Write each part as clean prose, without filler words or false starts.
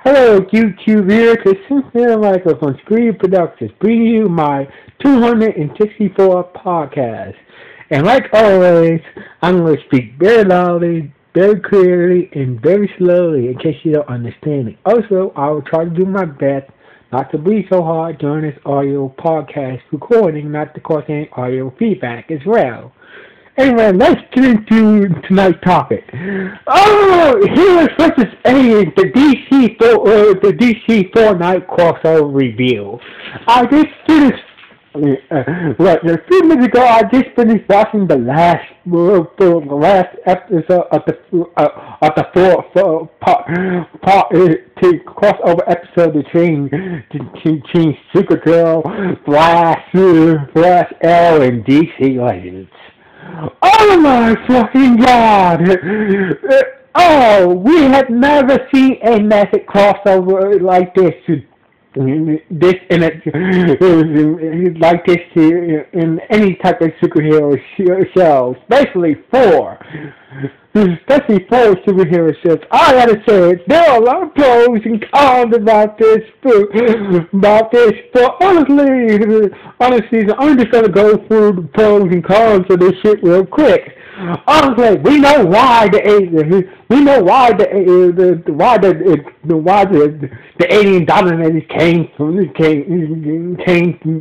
Hello, YouTube viewers. It's Cynthia Michael from Screen Productions, bringing you my 264th podcast. And like always, I'm going to speak very loudly, very clearly, and very slowly in case you don't understand it. Also, I will try to do my best not to breathe so hard during this audio podcast recording, not to cause any audio feedback as well. Anyway, let's get into tonight's topic. Oh, Heroes vs. Aliens, the DC Fortnite crossover reveal. I just finished. A few minutes ago, I just finished watching the last episode of the crossover episode between Supergirl, Flash, Arrow, and DC Legends. Oh my fucking god! Oh, we have never seen a massive crossover like this. In any type of superhero show, especially four superhero shows. I gotta say, there are a lot of pros and cons about this, but honestly, I'm just gonna go through the pros and cons of this shit real quick. Honestly, we know why the alien dominators came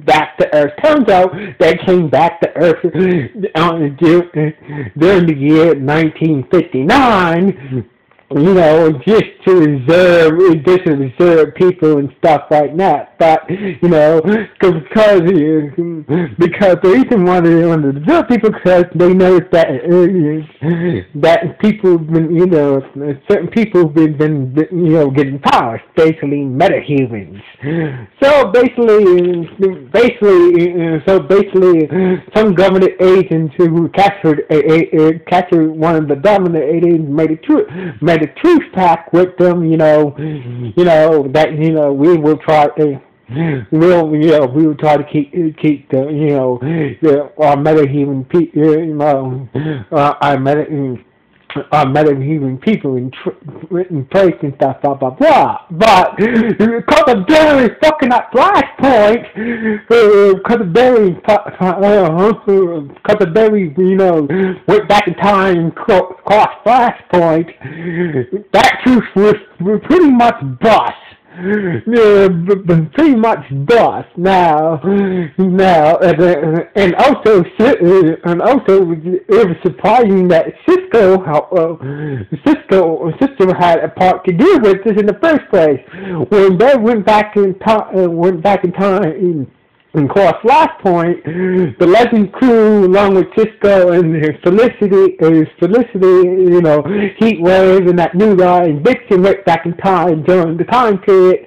back to Earth. Turns out they came back to Earth during the year 1959. Just to reserve people and stuff like that. But because the reason why they want to reserve people, because they noticed that people have been, certain people have been getting powers, basically metahumans. So basically, some government agents who captured one of the dominant aliens made a truce pact with them, that we will try to we will try to keep our metahuman people in place and stuff, blah blah blah. But because of Barry fucking up Flashpoint, because of Barry, went back in time and crossed Flashpoint, that truth was pretty much bust. Pretty much bust now, and also it was surprising that Cisco had a part to do with this in the first place. When they went back in time and cross Flashpoint, the Legend crew, along with Cisco and Felicity, Heatwave and that new guy, and Vixen went back in time during the time period,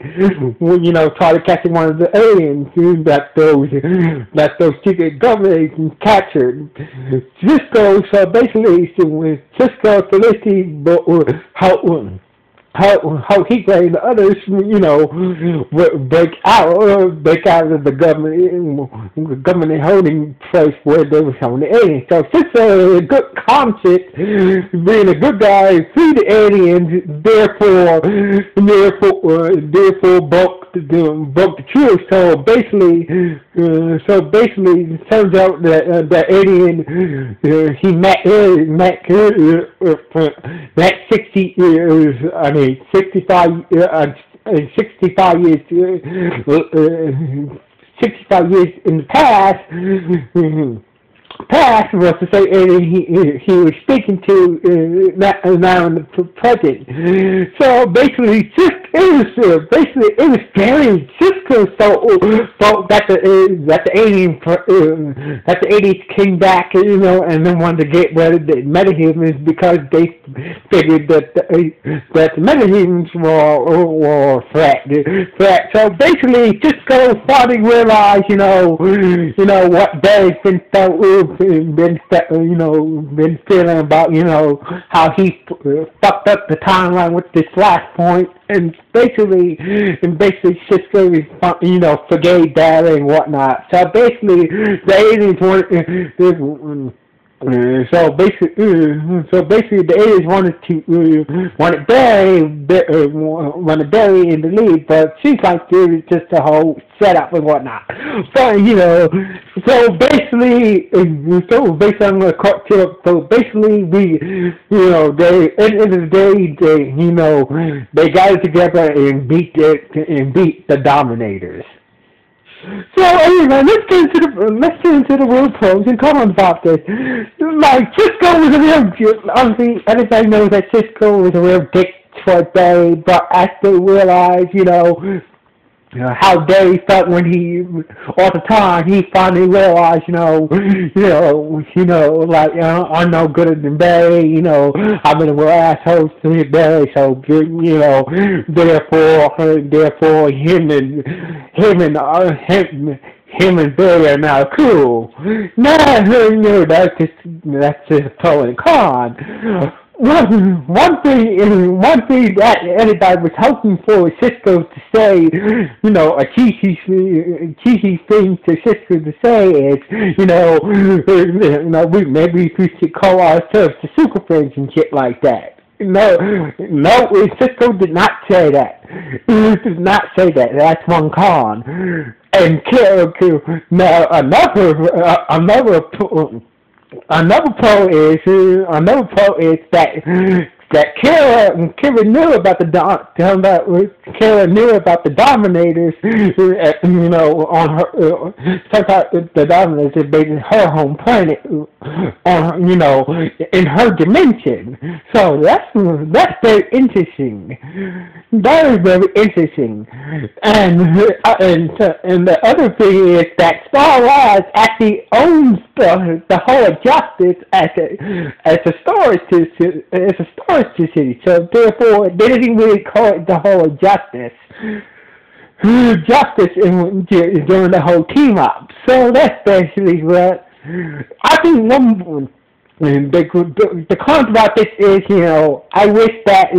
try to catch one of the aliens that those secret government agents captured. Cisco, so basically, Cisco, Felicity, how Heatwave and the others, break out of the government holding place where they were holding the aliens. So since a good concept, being a good guy, free the aliens, therefore broke the truth. So basically, it turns out that the alien he met 60 years. 65 years in the past was to say he was speaking to now in the present. So basically, it was very Cisco thought that the aliens came back, and then wanted to get rid of the metahumans because they figured that the metahumans were a threat. So basically, Cisco finally realized, what Barry's been feeling about, how he fucked up the timeline with this Flashpoint, and basically Cisco, forgave that and whatnot. So basically, the aliens wanted So basically, the A's wanted Barry in the lead, but seems like it was just a whole setup and whatnot. But so basically I'm gonna cut to. So basically, they at the end of the day, they got it together and beat the Dominators. So anyway, let's get into the real pros and cons about this. Like Cisco was a real, obviously everybody knows that Cisco was a real dick toward Barry, but as they realized, how Barry felt when all the time, he finally realized, like, I'm no gooder than Barry, I've been a real asshole to Barry, so, therefore, him and Barry are now cool. Now, that's just a pro and con. One thing that anybody was hoping for Cisco to say, a cheesy thing to Cisco to say is, maybe we should call ourselves the Super Friends and shit like that. No, Cisco did not say that. He did not say that. That's one con. And now another pro is that Kara knew about Kara knew about the Dominators, on her sometimes the Dominators had been her home planet, in her dimension. So that's very interesting, very interesting. And the other thing is that Star Wars actually owns the whole of Justice as a storage city, so therefore they didn't really call it the whole of Justice during the whole team up. So that's basically what I think. The cons about this is, I wish that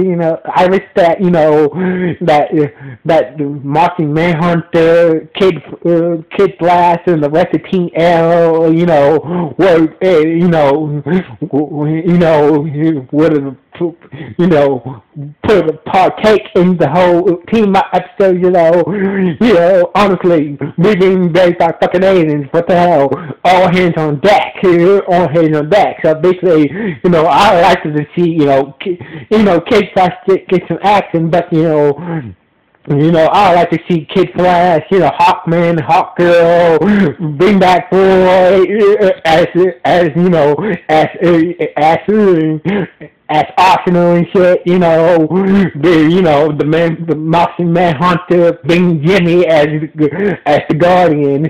that Martian Manhunter, Kid Blast, and the rest of Team Arrow, would partake in the whole team up episode. Honestly, we being raised by fucking aliens, what the hell? All hands on deck, all hands on deck. So basically, I like to see, Kid Flash get some action, but I like to see Kid Flash, Hawkman, Hawkgirl, Bring Back Boy, as Arsenal and shit, the Martian Manhunter, bring Jimmy as the Guardian,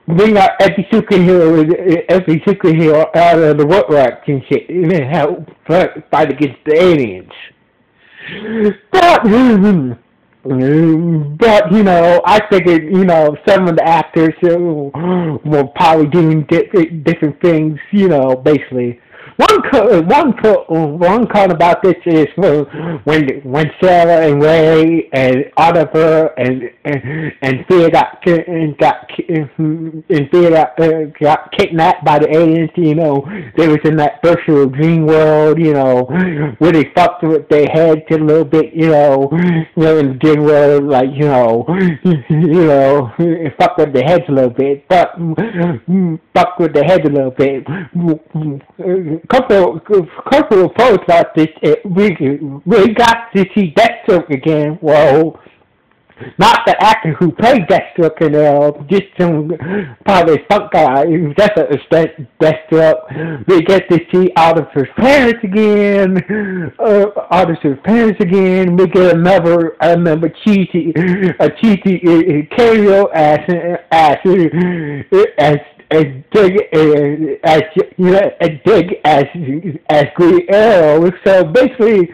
bring out every superhero out of the woodwork and shit, help fight against the aliens. But I figured, some of the actors were probably doing different things, basically. One part about this is when Sarah and Ray and Oliver and Thea got kidnapped by the aliens. They was in that virtual dream world. Where they fucked with their heads a little bit. In the dream world, like fuck with their heads a little bit, but fuck with their heads a little bit. Couple of posts about this. We got to see Deathstroke again. Well, not the actor who played Deathstroke, just some probably funk guy who's just a Deathstroke. We get to see Oliver's parents again. We get another cheesy cameo as big as Green Arrow. So basically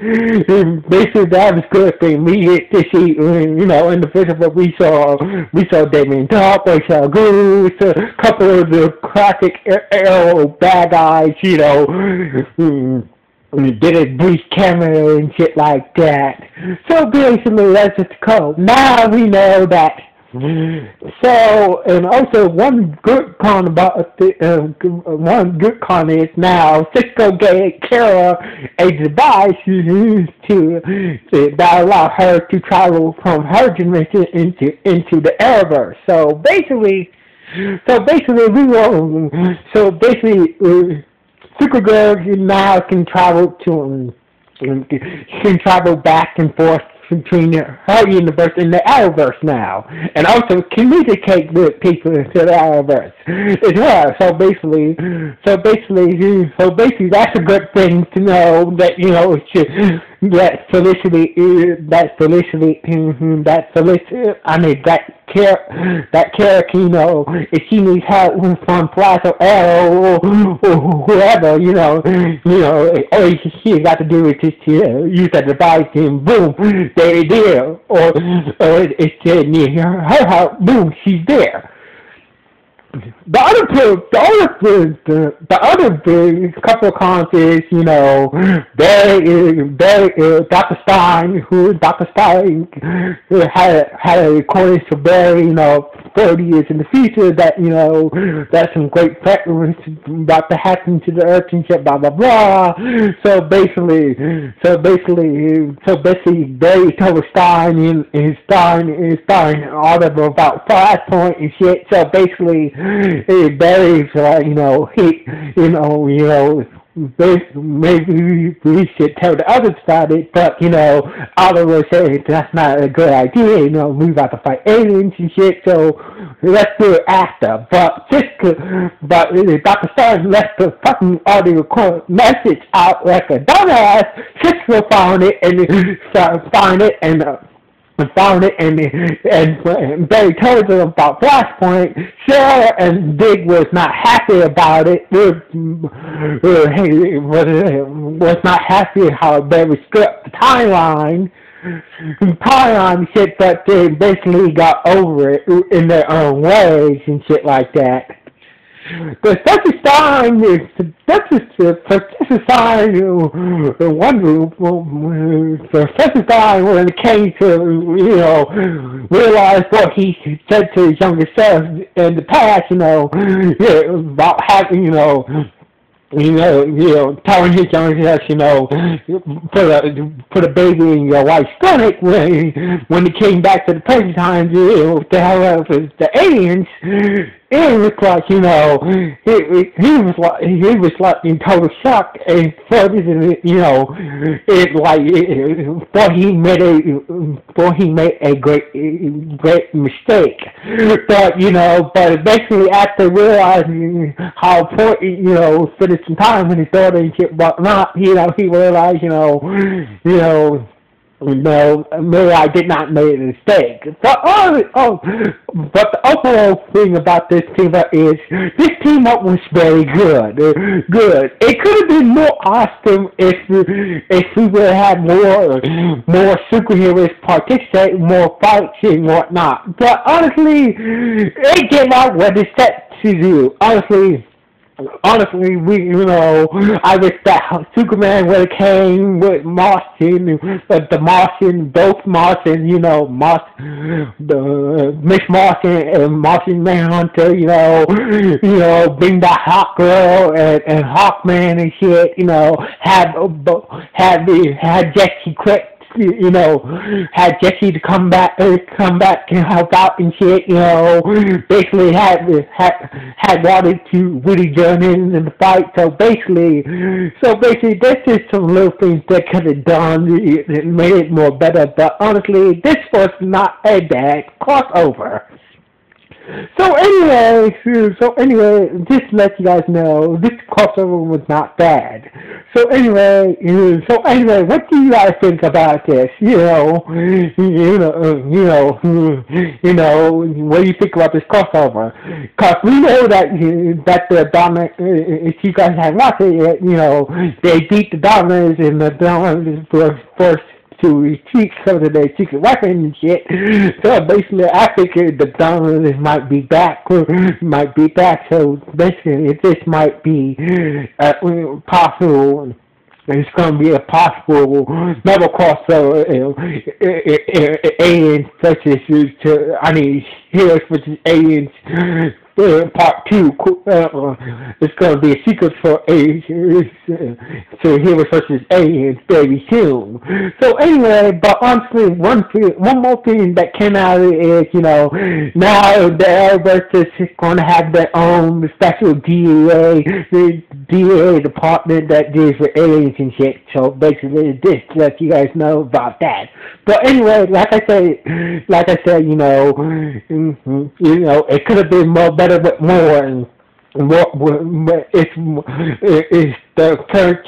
that was good thing. We get to see, in the physical we saw Damien Top, we saw Goose, a couple of the classic Arrow bad guys, did a brief camera and shit like that. So basically that's just the code. Now we know that So, and also one good con about one good con is now Cisco gave Kara a device that allow her to travel from her dimension into the Arrowverse. So basically, Supergirl now can travel can travel back and forth between her universe and the Arrowverse now, and also communicate with people into the Arrowverse as well. So basically, that's a good thing to know that that Felicity, that character, if she needs help from Flash or Arrow or whoever, all she got to do is just use that device and boom, there it is. Or it's near her house, boom, she's there. The other big couple of cons is, Dr. Stein had a recording for Barry, 30 years in the future that some great preference about to happen to the Earth and shit, blah blah blah. So basically, Barry told Stein and Stein all about Flashpoint and shit. So basically, Barry's maybe we should tell the others about it, but Oliver said that's not a good idea, we about to fight aliens and shit, so let's do it after. But Dr. Stein left the fucking audio message out like a dumbass. Cisco found it and Barry told them about Flashpoint. Sarah and Dig was not happy about it. Was not happy how Barry stripped the timeline shit, but they basically got over it in their own ways and shit like that. Professor Stein when it came to, realize what he said to his younger self in the past, about having, telling his younger self, put a baby in your wife's stomach when he came back to the present time, to hell with the aliens. It was like, he was like in total shock, and before he made a great mistake. But basically after realizing how important, spending some time with his daughter and shit, whatnot, he realized, no, maybe I did not make a mistake. But the overall thing about this team up is this team up was very good. Good. It could have been more awesome if we would have more superheroes participate, more fights and whatnot. But honestly, it came out what it's set to do. Honestly, I wish that Superman would have came with Martian, both Martian, Miss Martian and Martian Manhunter, bring that Hawk Girl and Hawkman and shit, had Jesse quick. Had Jesse to come back and help out and shit, basically had wanted to really join in the fight. So basically, that's just some little things that could have done that made it more better. But honestly, this was not a bad crossover. So anyway, just to let you guys know, this crossover was not bad. So anyway, what do you guys think about this? What do you think about this crossover? Because we know that the Dominant, if you guys have watched it yet, they beat the Dominants and the Dominants first to retreat some of their secret weapons and shit. So basically, I think the Dominants might be back. So basically, this might be possible it's going to be a possible double crossover, aliens versus heroes versus aliens. Part 2, it's going to be a sequence for so Heroes versus Aliens very soon. So anyway, but honestly, one more thing that came out of it is, now the Arrowverse is going to have their own special the DEA department that deals with aliens and shit. So basically, this lets you guys know about that. But anyway, like I said, it could have been more better, but more. And it's the current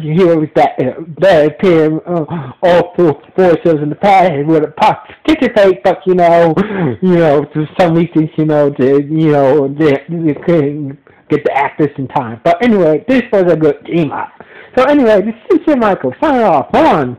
heroes that appear all four shows in the past would have participate, but to some reasons, they couldn't get the actors in time. But anyway, this was a good team up. So anyway, this is Michael signing off on